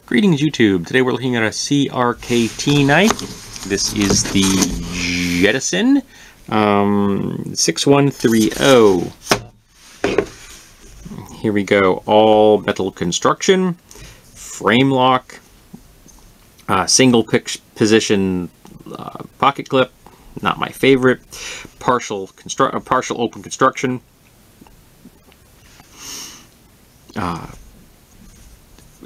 Greetings YouTube. Today we're looking at a CRKT knife. This is the Jettison 6130. Here we go. All metal construction, frame lock, single position pocket clip. Not my favorite. Partial open construction.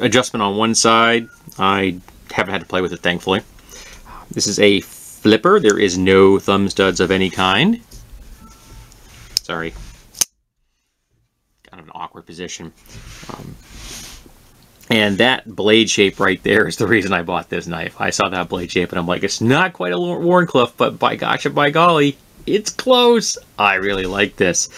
Adjustment on one side. I haven't had to play with it, thankfully. This is a flipper. There is no thumb studs of any kind. Sorry. Kind of an awkward position. And that blade shape right there is the reason I bought this knife. I saw that blade shape and I'm like, it's not quite a Wharncliffe, but by gosh and by golly, it's close. I really like this.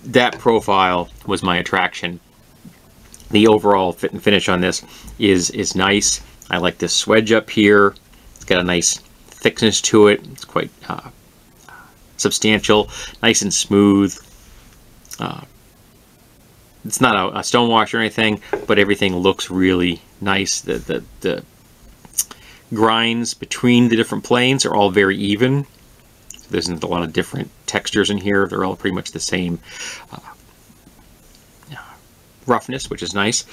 That profile was my attraction. The overall fit and finish on this is nice. I like this swedge up here. It's got a nice thickness to it. It's quite substantial, nice and smooth. It's not a stonewash or anything, but everything looks really nice. The grinds between the different planes are all very even. There isn't a lot of different textures in here. They're all pretty much the same roughness, which is nice.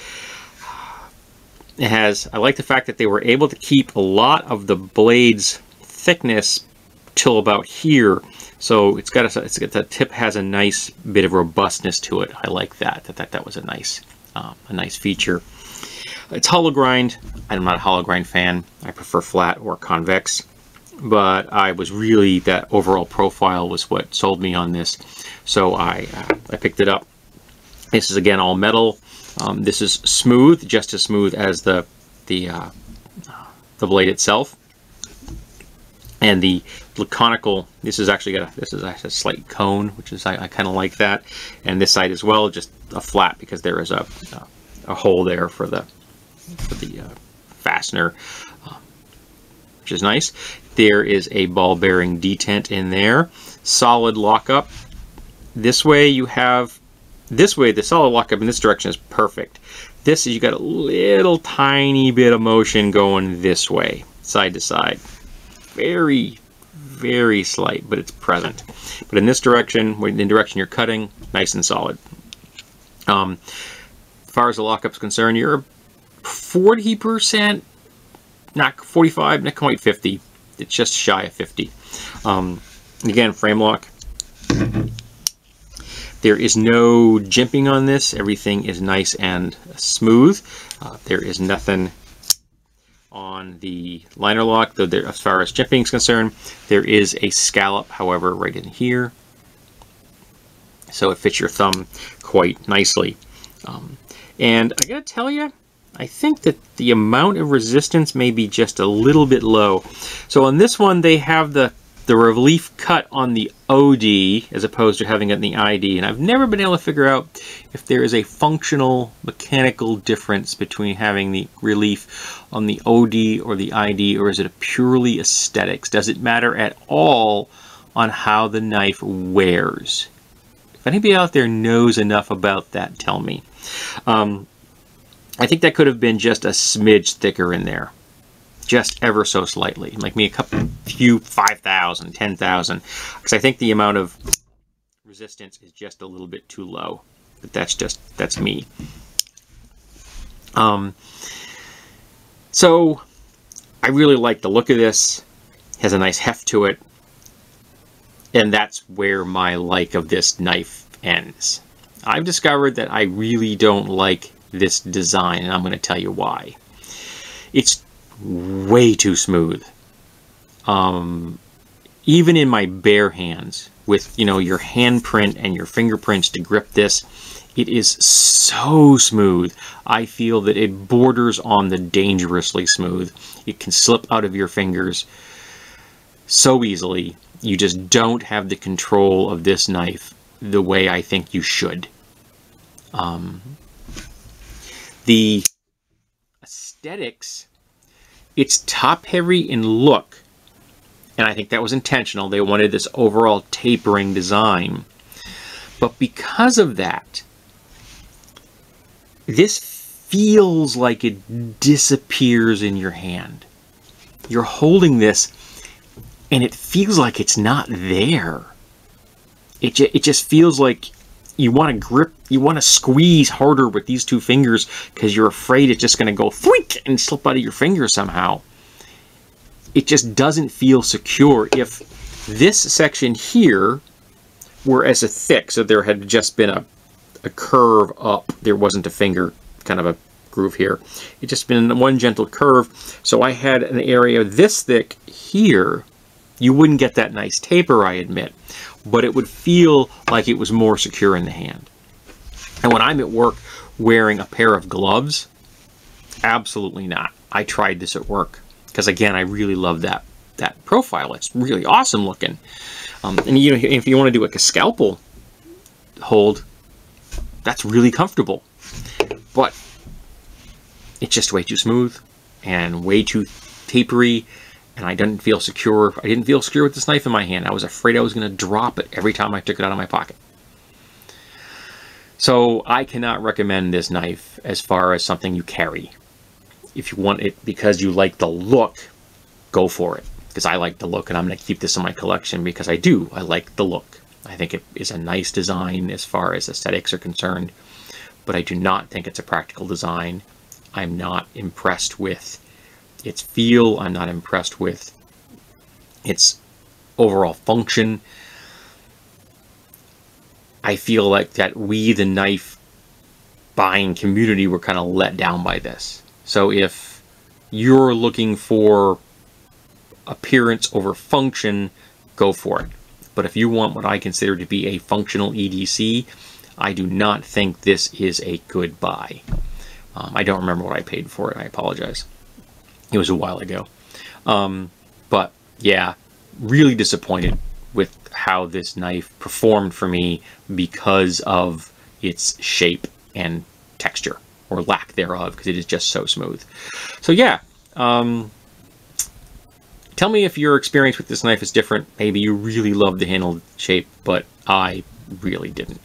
It has, I like the fact that they were able to keep a lot of the blade's thickness till about here. So the tip has a nice bit of robustness to it. I like that. That was a nice feature. It's hollow grind. I'm not a hollow grind fan. I prefer flat or convex. But I was really, that overall profile was what sold me on this. So I picked it up. This is again all metal. This is smooth, just as smooth as the blade itself. And the conical, this is actually a slight cone, which is I kind of like that. And this side as well, just a flat because there is a hole there for the fastener, which is nice. There is a ball bearing detent in there. Solid lockup. This way you have, the solid lockup in this direction is perfect. This is, you got a little tiny bit of motion going this way, side to side. Very, very slight, but it's present. But in this direction, in the direction you're cutting, nice and solid. As far as the lockup's concerned, you're 40%, not 45, not quite 50. It's just shy of 50. Again, frame lock. There is no jimping on this. Everything is nice and smooth. There is nothing on the liner lock, though as far as jimping is concerned. There is a scallop, however, right in here. So it fits your thumb quite nicely. And I gotta tell you, I think that the amount of resistance may be just a little bit low. So on this one, they have the relief cut on the OD as opposed to having it in the ID. And I've never been able to figure out if there is a functional mechanical difference between having the relief on the OD or the ID, or is it a purely aesthetics? Does it matter at all on how the knife wears? If anybody out there knows enough about that, tell me. I think that could have been just a smidge thicker in there. Just ever so slightly. Like me, few 5,000, 10,000. Because I think the amount of resistance is just a little bit too low. But that's me. So, I really like the look of this. It has a nice heft to it. And that's where my like of this knife ends. I've discovered that I really don't like this design, and I'm going to tell you why. It's way too smooth. Even in my bare hands, with your handprint and your fingerprints to grip this, it is so smooth. I feel that it borders on the dangerously smooth. It can slip out of your fingers so easily. You just don't have the control of this knife the way I think you should. The aesthetics, it's top heavy in look, and I think that was intentional. They wanted this overall tapering design. But because of that, this feels like it disappears in your hand. You're holding this and it feels like it's not there. It just feels like you want to grip, you want to squeeze harder with these two fingers because you're afraid it's just going to go thwink and slip out of your finger somehow. It just doesn't feel secure. If this section here were as a thick, so there had just been a curve up, there wasn't a finger, kind of a groove here. It's just been one gentle curve. So I had an area this thick here. You wouldn't get that nice taper, I admit, but it would feel like it was more secure in the hand. And when I'm at work wearing a pair of gloves, absolutely not. I tried this at work because, again, I really love that profile. It's really awesome looking. And you know, if you want to do like a scalpel hold, that's really comfortable. But it's just way too smooth and way too tapery. And I didn't feel secure. I didn't feel secure with this knife in my hand. I was afraid I was going to drop it every time I took it out of my pocket. So I cannot recommend this knife as far as something you carry. If you want it because you like the look, go for it. Because I like the look, and I'm going to keep this in my collection because I do. I like the look. I think it is a nice design as far as aesthetics are concerned. But I do not think it's a practical design. I'm not impressed with its feel. I'm not impressed with its overall function. I feel like that we, the knife buying community, were kind of let down by this. So if you're looking for appearance over function, go for it. But if you want what I consider to be a functional EDC, I do not think this is a good buy. I don't remember what I paid for it. I apologize. It was a while ago. But yeah, really disappointed with how this knife performed for me because of its shape and texture, or lack thereof, because it is just so smooth. So yeah, tell me if your experience with this knife is different. Maybe you really love the handle shape, but I really didn't.